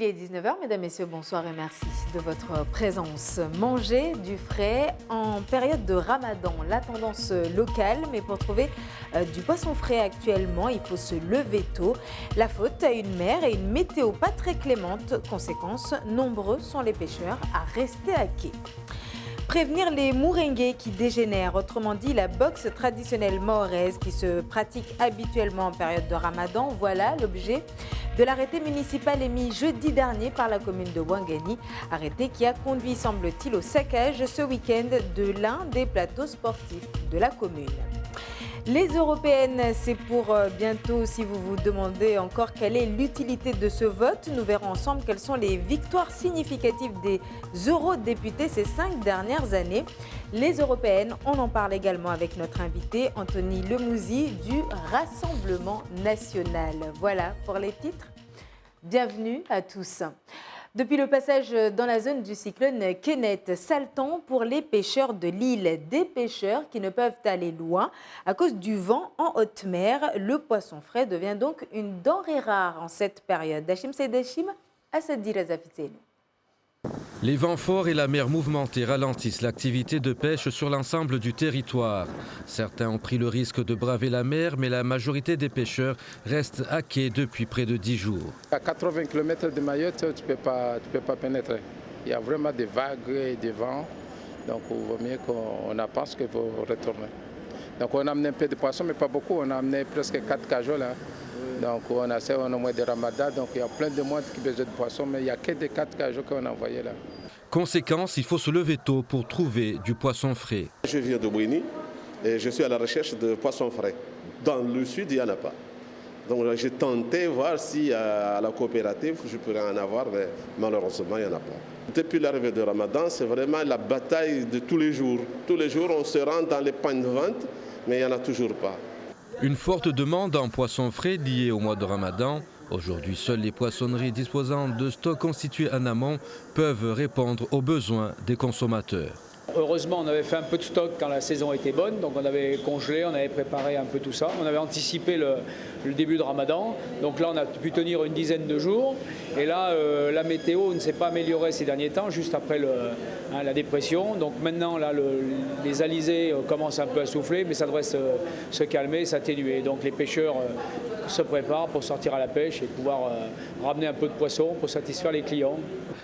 Il est 19h, mesdames, messieurs, bonsoir et merci de votre présence. Manger du frais en période de Ramadan, la tendance locale, mais pour trouver du poisson frais actuellement, il faut se lever tôt. La faute à une mer et une météo pas très clémente. Conséquence, nombreux sont les pêcheurs à rester à quai. Prévenir les mourengues qui dégénèrent, autrement dit la boxe traditionnelle mahoraise qui se pratique habituellement en période de Ramadan, voilà l'objet de l'arrêté municipal émis jeudi dernier par la commune de Ouangani, arrêté qui a conduit, semble-t-il, au saccage ce week-end de l'un des plateaux sportifs de la commune. Les européennes, c'est pour bientôt. Si vous vous demandez encore quelle est l'utilité de ce vote, nous verrons ensemble quelles sont les victoires significatives des eurodéputés ces 5 dernières années. Les européennes, on en parle également avec notre invité Anthony Lemouzy du Rassemblement national. Voilà pour les titres. Bienvenue à tous. Depuis le passage dans la zone du cyclone Kenneth, sale temps pour les pêcheurs de l'île. Des pêcheurs qui ne peuvent aller loin à cause du vent en haute mer. Le poisson frais devient donc une denrée rare en cette période. Dachim Seydachim, Assadi Razafitelu. Les vents forts et la mer mouvementée ralentissent l'activité de pêche sur l'ensemble du territoire. Certains ont pris le risque de braver la mer, mais la majorité des pêcheurs restent à quai depuis près de 10 jours. À 80 km de Mayotte, tu peux pas pénétrer. Il y a vraiment des vagues et des vents, donc il vaut mieux qu'on pense qu'il faut retourner. Donc on a amené un peu de poissons, mais pas beaucoup. On a amené presque 4 cajoles. Donc on a au mois de Ramadan, donc il y a plein de monde qui besoin de poissons, mais il n'y a que des 4 cajoles qu'on a envoyés là. Conséquence, il faut se lever tôt pour trouver du poisson frais. Je viens de Bouini et je suis à la recherche de poissons frais. Dans le sud, il n'y en a pas. Donc j'ai tenté voir si à la coopérative je pourrais en avoir, mais malheureusement il n'y en a pas. Depuis l'arrivée de Ramadan, c'est vraiment la bataille de tous les jours. Tous les jours, on se rend dans les points de vente, mais il n'y en a toujours pas. Une forte demande en poissons frais liée au mois de Ramadan. Aujourd'hui, seules les poissonneries disposant de stocks constitués en amont peuvent répondre aux besoins des consommateurs. Heureusement, on avait fait un peu de stock quand la saison était bonne, donc on avait congelé, on avait préparé un peu tout ça. On avait anticipé le début de Ramadan, donc là on a pu tenir une dizaine de jours. Et là, la météo ne s'est pas améliorée ces derniers temps, juste après la dépression. Donc maintenant, là, les alizés commencent un peu à souffler, mais ça devrait se calmer, s'atténuer. Donc les pêcheurs se préparent pour sortir à la pêche et pouvoir ramener un peu de poissons pour satisfaire les clients.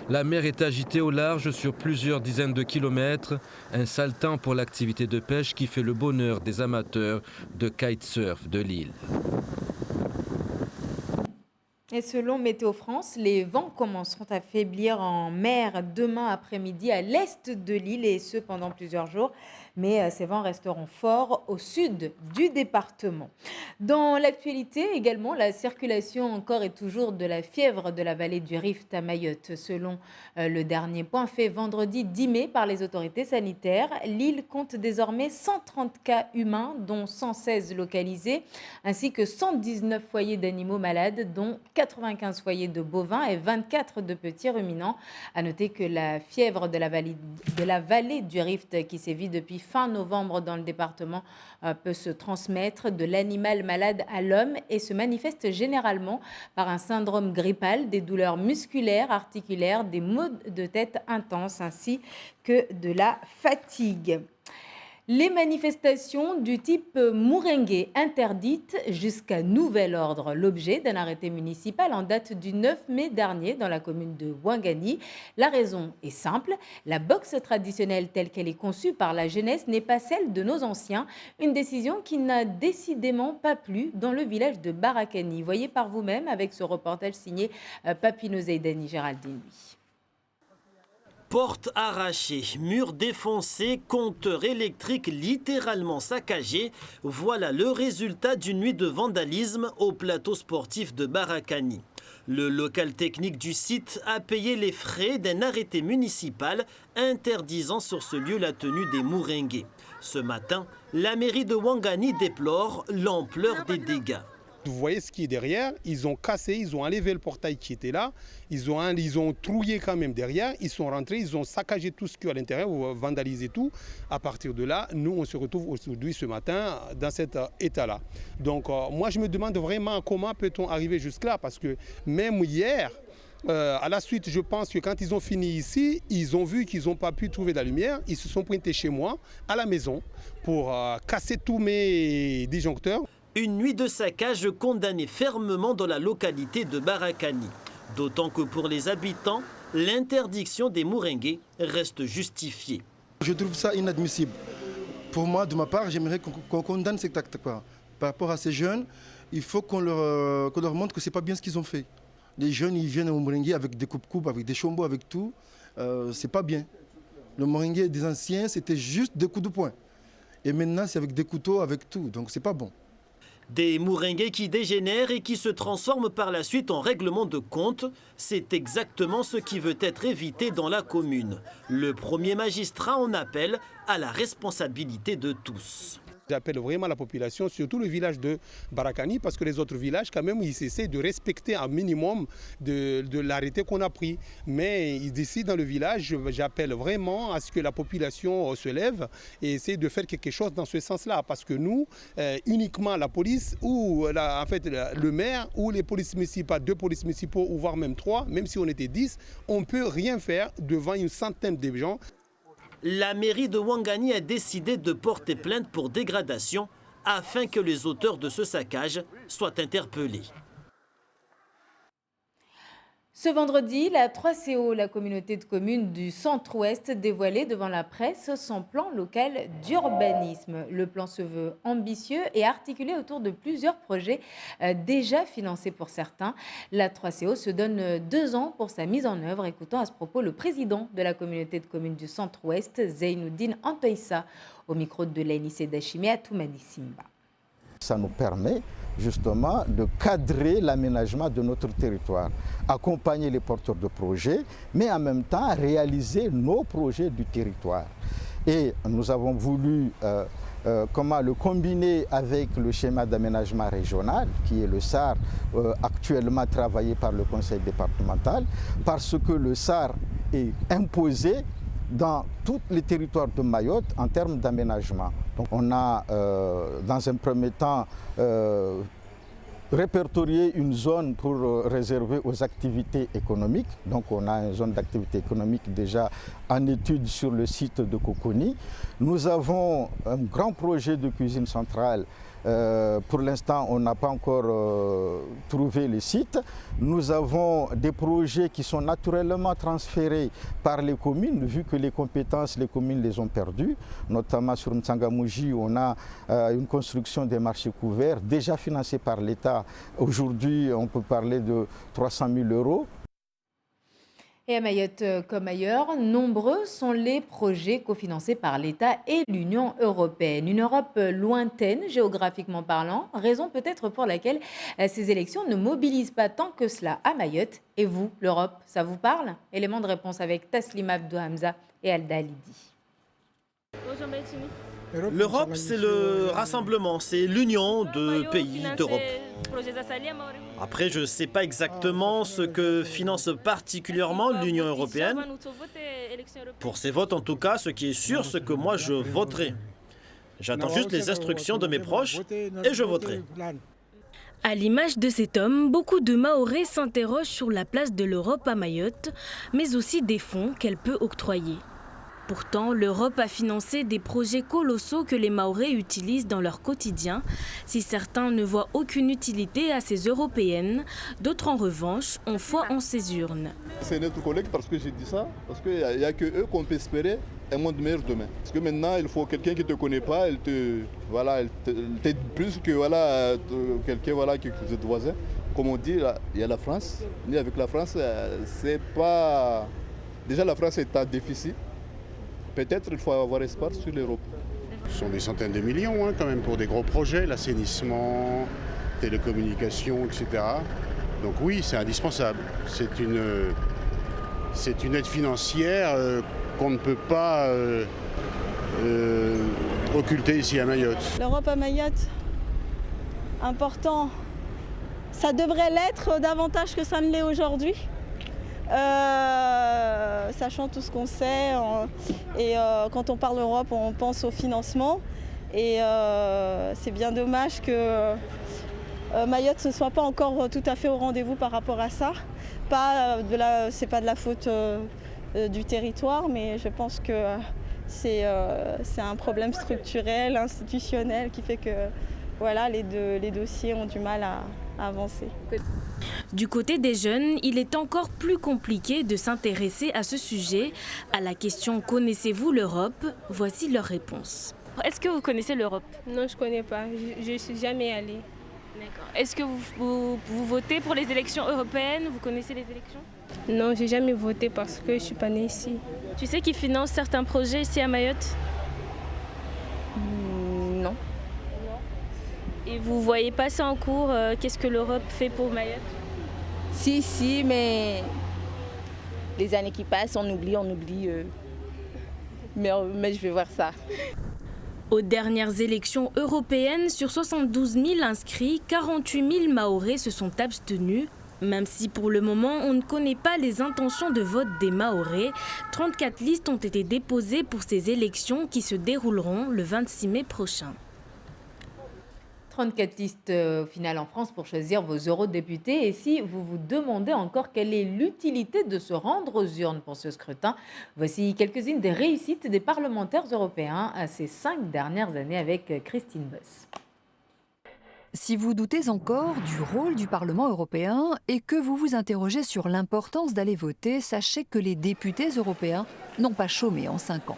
La mer est agitée au large sur plusieurs dizaines de kilomètres. Un sale temps pour l'activité de pêche qui fait le bonheur des amateurs de kitesurf de l'île. Et selon Météo France, les vents commenceront à faiblir en mer demain après-midi à l'est de l'île et ce pendant plusieurs jours. Mais ces vents resteront forts au sud du département. Dans l'actualité également, la circulation encore et toujours de la fièvre de la vallée du Rift à Mayotte. Selon le dernier point fait vendredi 10 mai par les autorités sanitaires, l'île compte désormais 130 cas humains, dont 116 localisés, ainsi que 119 foyers d'animaux malades, dont 95 foyers de bovins et 24 de petits ruminants. À noter que la fièvre de la vallée du Rift qui sévit depuis fin novembre dans le département peut se transmettre de l'animal malade à l'homme et se manifeste généralement par un syndrome grippal, des douleurs musculaires, articulaires, des maux de tête intenses ainsi que de la fatigue. Les manifestations du type mourengue interdites jusqu'à nouvel ordre. L'objet d'un arrêté municipal en date du 9 mai dernier dans la commune de Ouangani. La raison est simple. La boxe traditionnelle telle qu'elle est conçue par la jeunesse n'est pas celle de nos anciens. Une décision qui n'a décidément pas plu dans le village de Barakani. Voyez par vous-même avec ce reportage signé Papino Zeidani Géraldine. Portes arrachées, murs défoncés, compteurs électriques littéralement saccagés. Voilà le résultat d'une nuit de vandalisme au plateau sportif de Barakani. Le local technique du site a payé les frais d'un arrêté municipal interdisant sur ce lieu la tenue des mourengues. Ce matin, la mairie de Ouangani déplore l'ampleur des dégâts. Vous voyez ce qui est derrière, ils ont cassé, ils ont enlevé le portail qui était là, ils ont trouillé quand même derrière, ils sont rentrés, ils ont saccagé tout ce qu'il y a à l'intérieur, vandalisé tout. À partir de là, nous on se retrouve aujourd'hui ce matin dans cet état-là. Donc moi je me demande vraiment comment peut-on arriver jusque-là, parce que même hier, À la suite, je pense que quand ils ont fini ici, ils ont vu qu'ils n'ont pas pu trouver de la lumière. Ils se sont pointés chez moi, à la maison, pour casser tous mes disjoncteurs. Une nuit de saccage condamnée fermement dans la localité de Barakani. D'autant que pour les habitants, l'interdiction des Mouringués reste justifiée. Je trouve ça inadmissible. Pour moi, de ma part, j'aimerais qu'on condamne cet acte. Par rapport à ces jeunes, il faut qu'on leur montre que ce n'est pas bien ce qu'ils ont fait. Les jeunes, ils viennent au Mouringué avec des coupes-coupes, avec des chombos, avec tout. C'est pas bien. Le Mouringué des anciens, c'était juste des coups de poing. Et maintenant, c'est avec des couteaux, avec tout. Donc, c'est pas bon. Des Mouringués qui dégénèrent et qui se transforment par la suite en règlement de compte, c'est exactement ce qui veut être évité dans la commune. Le premier magistrat en appelle à la responsabilité de tous. J'appelle vraiment la population, surtout le village de Barakani, parce que les autres villages, quand même, ils essaient de respecter un minimum de l'arrêté qu'on a pris. Mais ici, dans le village, j'appelle vraiment à ce que la population se lève et essaie de faire quelque chose dans ce sens-là. Parce que nous, uniquement la police, ou le maire, ou les polices municipales, 2 polices municipaux, ou voire même 3, même si on était 10, on ne peut rien faire devant une centaine de gens. La mairie de Ouangani a décidé de porter plainte pour dégradation afin que les auteurs de ce saccage soient interpellés. Ce vendredi, la 3CO, la communauté de communes du Centre-Ouest, dévoilait devant la presse son plan local d'urbanisme. Le plan se veut ambitieux et articulé autour de plusieurs projets déjà financés pour certains. La 3CO se donne 2 ans pour sa mise en œuvre. Écoutons à ce propos le président de la communauté de communes du Centre-Ouest, Zeynoudine Antoïssa, au micro de Lainissé Dachimé à Toumani Simba. Ça nous permet justement de cadrer l'aménagement de notre territoire, accompagner les porteurs de projets, mais en même temps réaliser nos projets du territoire. Et nous avons voulu comment le combiner avec le schéma d'aménagement régional, qui est le SAR, actuellement travaillé par le conseil départemental, parce que le SAR est imposé dans tous les territoires de Mayotte en termes d'aménagement. Donc on a dans un premier temps répertorié une zone pour réserver aux activités économiques. Donc on a une zone d'activité économique déjà en étude sur le site de Coconi. Nous avons un grand projet de cuisine centrale. Pour l'instant, on n'a pas encore trouvé le site. Nous avons des projets qui sont naturellement transférés par les communes, vu que les compétences, les communes les ont perdues. Notamment sur Mtsangamouji, on a une construction des marchés couverts, déjà financée par l'État. Aujourd'hui, on peut parler de 300 000 €. Et à Mayotte comme ailleurs, nombreux sont les projets cofinancés par l'État et l'Union européenne. Une Europe lointaine, géographiquement parlant, raison peut-être pour laquelle ces élections ne mobilisent pas tant que cela à Mayotte. Et vous, l'Europe, ça vous parle? Élément de réponse avec Taslim Abdou Hamza et Alda Alidi. L'Europe, c'est le rassemblement, c'est l'union de pays d'Europe. Après, je ne sais pas exactement ce que finance particulièrement l'Union européenne. Pour ces votes, en tout cas, ce qui est sûr, c'est que moi, je voterai. J'attends juste les instructions de mes proches et je voterai. À l'image de cet homme, beaucoup de Mahorais s'interrogent sur la place de l'Europe à Mayotte, mais aussi des fonds qu'elle peut octroyer. Pourtant, l'Europe a financé des projets colossaux que les Mahorais utilisent dans leur quotidien. Si certains ne voient aucune utilité à ces européennes, d'autres en revanche ont foi en ces urnes. C'est notre collègue parce que j'ai dit ça, parce qu'il n'y a que eux qu'on peut espérer un monde meilleur demain. Parce que maintenant, il faut quelqu'un qui ne te connaît pas, elle t'aide plus que quelqu'un qui est voisin. Comme on dit, il y a la France. Mais avec la France, c'est pas... Déjà, la France est en déficit. Peut-être qu'il faut avoir espoir sur l'Europe. Ce sont des centaines de millions quand même pour des gros projets, l'assainissement, télécommunications, etc. Donc oui, c'est indispensable. C'est une aide financière qu'on ne peut pas occulter ici à Mayotte. L'Europe à Mayotte, important. Ça devrait l'être davantage que ça ne l'est aujourd'hui. Sachant tout ce qu'on sait, et quand on parle Europe, on pense au financement. Et c'est bien dommage que Mayotte ne soit pas encore tout à fait au rendez-vous par rapport à ça. C'est pas de la faute du territoire, mais je pense que c'est un problème structurel, institutionnel, qui fait que voilà, les dossiers ont du mal à avancer. Du côté des jeunes, il est encore plus compliqué de s'intéresser à ce sujet. À la question « Connaissez-vous l'Europe ?», voici leur réponse. Est-ce que vous connaissez l'Europe? Non, je ne connais pas. Je ne suis jamais allée. D'accord. Est-ce que vous votez pour les élections européennes? Vous connaissez les élections? Non, je n'ai jamais voté parce que je ne suis pas née ici. Tu sais qui finance certains projets ici à Mayotte? Non. Et vous voyez pas ça en cours? Qu'est-ce que l'Europe fait pour Mayotte? Si, mais les années qui passent, on oublie. Mais je vais voir ça. Aux dernières élections européennes, sur 72 000 inscrits, 48 000 Mahorais se sont abstenus. Même si pour le moment on ne connaît pas les intentions de vote des Mahorais, 34 listes ont été déposées pour ces élections qui se dérouleront le 26 mai prochain. 34 listes au final en France pour choisir vos eurodéputés. Et si vous vous demandez encore quelle est l'utilité de se rendre aux urnes pour ce scrutin, voici quelques-unes des réussites des parlementaires européens ces 5 dernières années avec Christine Boss. Si vous doutez encore du rôle du Parlement européen et que vous vous interrogez sur l'importance d'aller voter, sachez que les députés européens n'ont pas chômé en 5 ans.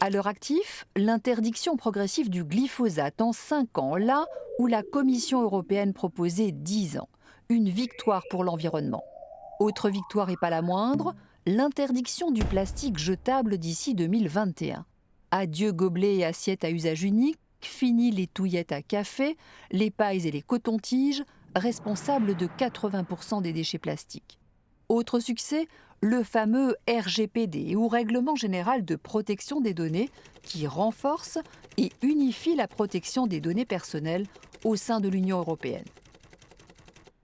À leur actif, l'interdiction progressive du glyphosate en 5 ans, là où la Commission européenne proposait 10 ans. Une victoire pour l'environnement. Autre victoire et pas la moindre, l'interdiction du plastique jetable d'ici 2021. Adieu gobelets et assiettes à usage unique, fini les touillettes à café, les pailles et les cotons-tiges, responsables de 80% des déchets plastiques. Autre succès, le fameux RGPD, ou Règlement général de protection des données, qui renforce et unifie la protection des données personnelles au sein de l'Union européenne.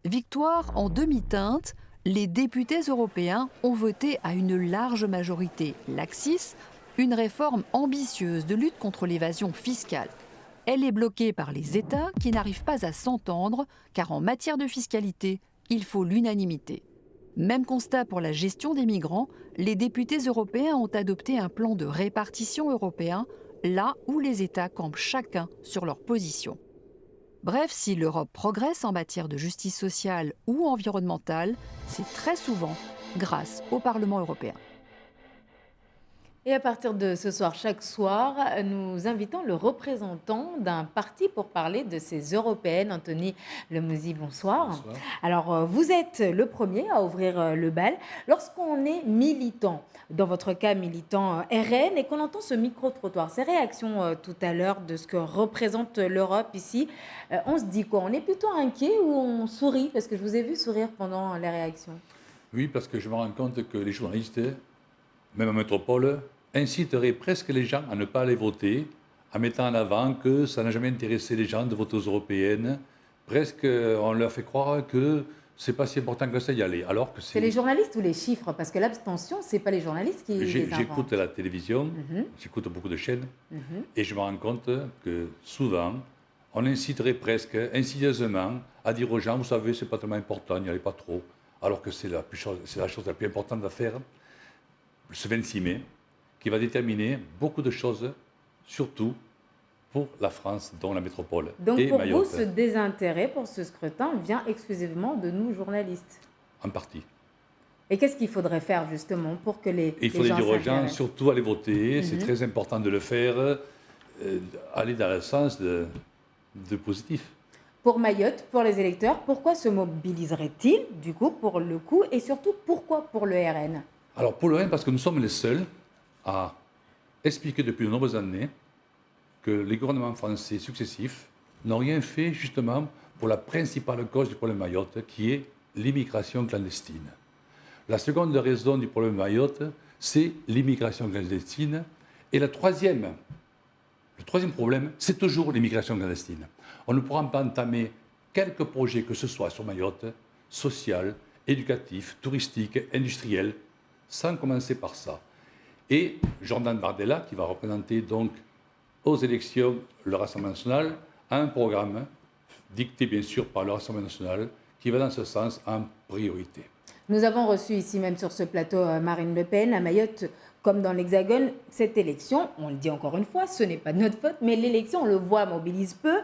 Victoire en demi-teinte, les députés européens ont voté à une large majorité l'ACCIS, une réforme ambitieuse de lutte contre l'évasion fiscale. Elle est bloquée par les États qui n'arrivent pas à s'entendre, car en matière de fiscalité, il faut l'unanimité. Même constat pour la gestion des migrants, les députés européens ont adopté un plan de répartition européen, là où les États campent chacun sur leur position. Bref, si l'Europe progresse en matière de justice sociale ou environnementale, c'est très souvent grâce au Parlement européen. Et à partir de ce soir, chaque soir, nous invitons le représentant d'un parti pour parler de ces européennes. Anthony Lemouzy, bonsoir. Bonsoir. Alors, vous êtes le premier à ouvrir le bal. Lorsqu'on est militant, dans votre cas militant RN, et qu'on entend ce micro-trottoir, ces réactions tout à l'heure de ce que représente l'Europe ici, on se dit quoi? On est plutôt inquiet ou on sourit? Parce que je vous ai vu sourire pendant les réactions. Oui, parce que je me rends compte que les journalistes, même en métropole, inciterait presque les gens à ne pas aller voter, en mettant en avant que ça n'a jamais intéressé les gens de voter aux européennes. Presque, on leur fait croire que c'est pas si important que ça y aller. Alors que c'est les journalistes ou les chiffres? Parce que l'abstention, c'est pas les journalistes qui les inventent. J'écoute la télévision, j'écoute beaucoup de chaînes, et je me rends compte que souvent, on inciterait presque insidieusement à dire aux gens, vous savez, c'est pas tellement important, n'y allez pas trop. Alors que c'est la chose la plus importante à faire, ce 26 mai, qui va déterminer beaucoup de choses, surtout pour la France, dont la métropole Donc et pour Mayotte. vous, ce désintérêt pour ce scrutin vient exclusivement de nous, journalistes? En partie. Et qu'est-ce qu'il faudrait faire, justement, pour que les Il faudrait gens dire aux gens, surtout, aller voter. C'est très important de le faire. Aller dans le sens de positif. Pour Mayotte, pour les électeurs, pourquoi se mobiliserait-il, du coup, pour le coup, et surtout, pourquoi pour le RN? Alors, pour le RN, parce que nous sommes les seuls à expliquer depuis de nombreuses années que les gouvernements français successifs n'ont rien fait justement pour la principale cause du problème Mayotte, qui est l'immigration clandestine. La seconde raison du problème Mayotte, c'est l'immigration clandestine. Et le troisième problème, c'est toujours l'immigration clandestine. On ne pourra pas entamer quelques projets que ce soit sur Mayotte, social, éducatif, touristique, industriel, sans commencer par ça. Et Jordan Bardella, qui va représenter donc aux élections le Rassemblement national, a un programme dictée bien sûr par le Rassemblement national, qui va dans ce sens en priorité. Nous avons reçu ici même sur ce plateau Marine Le Pen. À Mayotte, comme dans l'Hexagone, cette élection, on le dit encore une fois, ce n'est pas de notre faute, mais l'élection, on le voit, mobilise peu.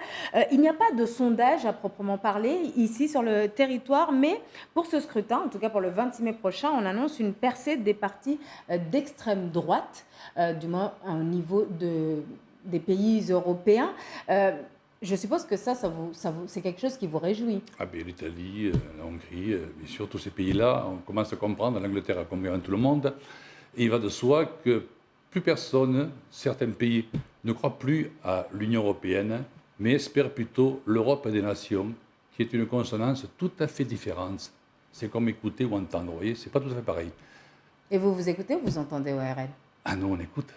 Il n'y a pas de sondage à proprement parler ici sur le territoire, mais pour ce scrutin, en tout cas pour le 26 mai prochain, on annonce une percée des partis d'extrême droite, du moins au niveau des pays européens. Je suppose que c'est quelque chose qui vous réjouit. Ah bien, l'Italie, la Hongrie, bien sûr, tous ces pays-là, on commence à comprendre, l'Angleterre a compris tout le monde. Et il va de soi que plus personne, certains pays, ne croient plus à l'Union européenne, mais espèrent plutôt l'Europe des nations, qui est une consonance tout à fait différente. C'est comme écouter ou entendre, vous voyez, c'est pas tout à fait pareil. Et vous écoutez ou vous entendez ORL? Ah non, on écoute.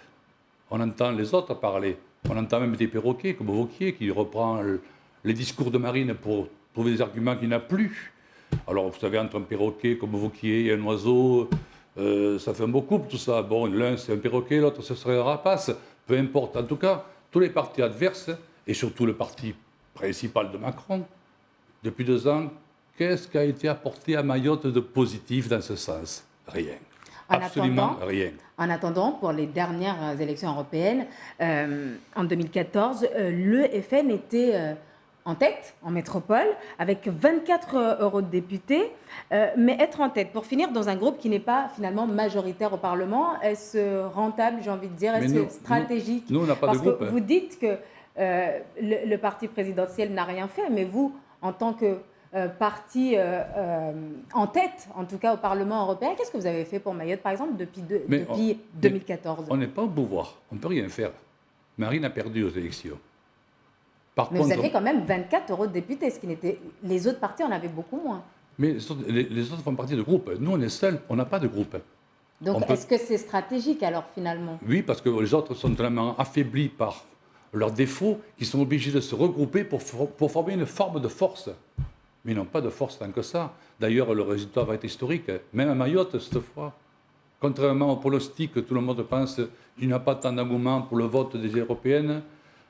On entend les autres parler. On entend même des perroquets comme Wauquiez qui reprend les discours de Marine pour trouver des arguments qu'il n'a plus. Alors, vous savez, entre un perroquet comme Wauquiez et un oiseau, ça fait un beau couple tout ça. Bon, l'un c'est un perroquet, l'autre ce serait un rapace. Peu importe. En tout cas, tous les partis adverses, et surtout le parti principal de Macron, depuis 2 ans, qu'est-ce qui a été apporté à Mayotte de positif dans ce sens? Rien. Absolument rien. En attendant, pour les dernières élections européennes, en 2014, le FN était en tête, en métropole, avec 24 eurodéputés. Mais être en tête, pour finir dans un groupe qui n'est pas finalement majoritaire au Parlement, est-ce rentable, j'ai envie de dire, est-ce stratégique? Nous, on n'a pas de groupe. Parce que vous dites que le parti présidentiel n'a rien fait, mais vous, en tant que parti en tête, en tout cas au Parlement européen, qu'est-ce que vous avez fait pour Mayotte, par exemple, depuis 2014? On n'est pas au pouvoir, on ne peut rien faire. Marine a perdu aux élections. Mais vous aviez quand même 24 eurodéputés, ce qui n'était... Les autres partis en avaient beaucoup moins. Mais les autres font partie de groupes. Nous, on est seuls, on n'a pas de groupe. Donc, est-ce que c'est stratégique, alors, finalement? Oui, parce que les autres sont tellement affaiblis par leurs défauts qu'ils sont obligés de se regrouper pour former une forme de force. Mais ils n'ont pas de force tant que ça. D'ailleurs, le résultat va être historique. Même à Mayotte, cette fois. Contrairement au pronostic que tout le monde pense qu'il n'y a pas tant d'engouement pour le vote des européennes,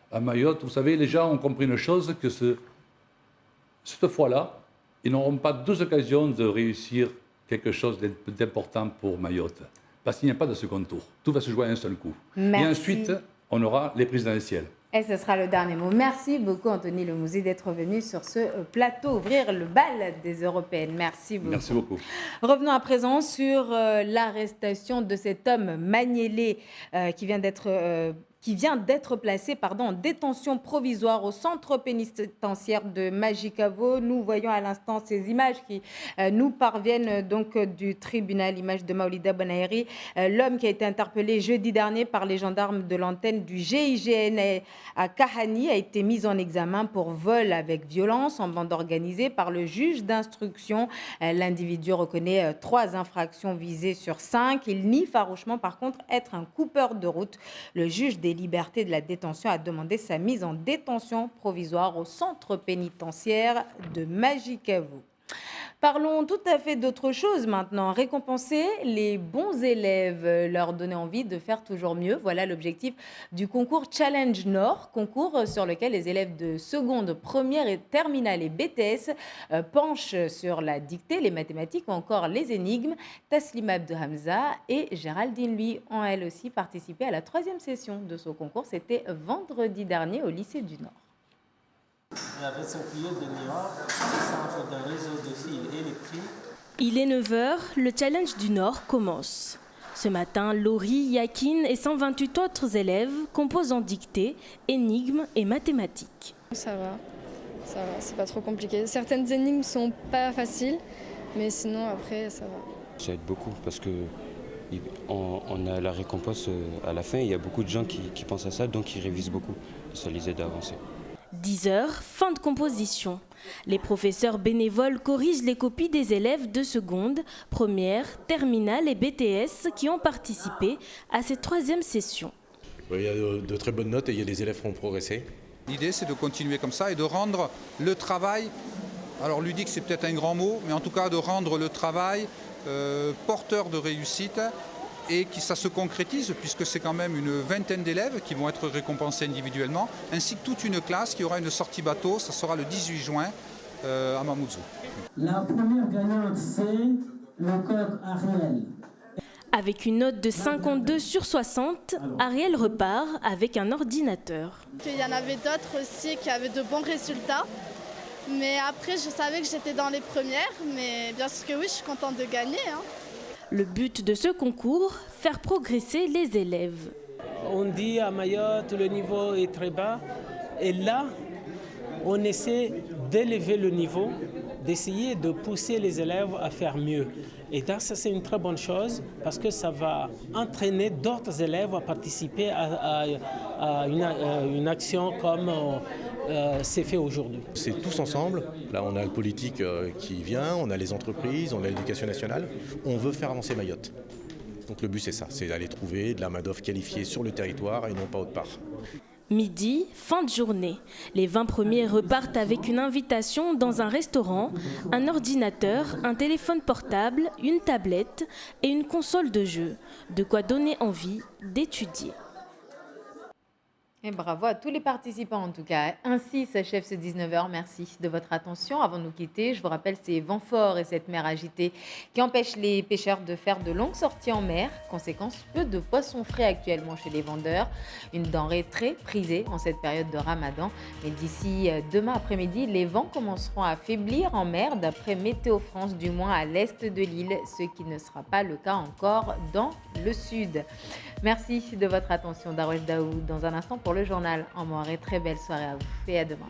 à Mayotte, vous savez, les gens ont compris une chose, que cette fois-là, ils n'auront pas 2 occasions de réussir quelque chose d'important pour Mayotte. Parce qu'il n'y a pas de second tour. Tout va se jouer à un seul coup. Merci. Et ensuite, on aura les présidentielles. Et ce sera le dernier mot. Merci beaucoup, Anthony Lemouzy, d'être venu sur ce plateau, ouvrir le bal des Européennes. Merci beaucoup. Merci beaucoup. Revenons à présent sur l'arrestation de cet homme Magnélé qui vient d'être placé en détention provisoire au centre pénitentiaire de Majicavo. Nous voyons à l'instant ces images qui nous parviennent donc du tribunal, images de Maolida Bonaeri. L'homme qui a été interpellé jeudi dernier par les gendarmes de l'antenne du GIGN à Kahani a été mis en examen pour vol avec violence en bande organisée par le juge d'instruction. L'individu reconnaît 3 infractions visées sur 5. Il nie farouchement par contre être un coupeur de route. Le juge des libertés de la détention a demandé sa mise en détention provisoire au centre pénitentiaire de Majicavo. Parlons tout à fait d'autre chose maintenant. Récompenser les bons élèves, leur donner envie de faire toujours mieux. Voilà l'objectif du concours Challenge Nord, concours sur lequel les élèves de seconde, première et terminale et BTS penchent sur la dictée, les mathématiques ou encore les énigmes. Taslima Abdelhamza et Géraldine, lui, ont elles aussi participé à la 3e session de ce concours. C'était vendredi dernier au lycée du Nord. Avec son tuyau de miroir, centre d'un réseau de fils électriques. Il est 9h, le challenge du Nord commence. Ce matin, Laurie, Yakin et 128 autres élèves composent en dictée, énigmes et mathématiques. Ça va, c'est pas trop compliqué. Certaines énigmes sont pas faciles, mais sinon après ça va. Ça aide beaucoup parce que on a la récompense à la fin. Il y a beaucoup de gens qui pensent à ça, donc ils révisent beaucoup. Ça les aide à avancer. 10h, fin de composition. Les professeurs bénévoles corrigent les copies des élèves de seconde, première, terminale et BTS qui ont participé à cette 3e session. Il y a de très bonnes notes et il y a des élèves qui ont progressé. L'idée, c'est de continuer comme ça et de rendre le travail, alors ludique c'est peut-être un grand mot, mais en tout cas de rendre le travail porteur de réussite et que ça se concrétise puisque c'est quand même une vingtaine d'élèves qui vont être récompensés individuellement, ainsi que toute une classe qui aura une sortie bateau. Ça sera le 18 juin à Mamoudzou. La première gagnante, c'est le coq Ariel. Avec une note de 52 sur 60, Ariel repart avec un ordinateur. Il y en avait d'autres aussi qui avaient de bons résultats. Mais après, je savais que j'étais dans les premières. Mais bien sûr que oui, je suis contente de gagner. Le but de ce concours, faire progresser les élèves. On dit à Mayotte, le niveau est très bas. Et là, on essaie d'élever le niveau, d'essayer de pousser les élèves à faire mieux. Et donc ça, c'est une très bonne chose parce que ça va entraîner d'autres élèves à participer à une action comme c'est fait aujourd'hui. C'est tous ensemble. Là, on a le politique qui vient, on a les entreprises, on a l'éducation nationale. On veut faire avancer Mayotte. Donc le but, c'est ça, c'est d'aller trouver de la main-d'œuvre qualifiée sur le territoire et non pas autre part. Midi, fin de journée. Les 20 premiers repartent avec une invitation dans un restaurant, un ordinateur, un téléphone portable, une tablette et une console de jeu. De quoi donner envie d'étudier. Et bravo à tous les participants en tout cas. Ainsi s'achève ce 19h. Merci de votre attention. Avant de nous quitter, je vous rappelle ces vents forts et cette mer agitée qui empêchent les pêcheurs de faire de longues sorties en mer. Conséquence, peu de poissons frais actuellement chez les vendeurs. Une denrée très prisée en cette période de Ramadan. Mais d'ici demain après-midi, les vents commenceront à faiblir en mer d'après Météo France, du moins à l'est de l'île, ce qui ne sera pas le cas encore dans le sud. Merci de votre attention. Darwesh Daoud dans un instant pour le journal en Moiré. Très belle soirée à vous et à demain.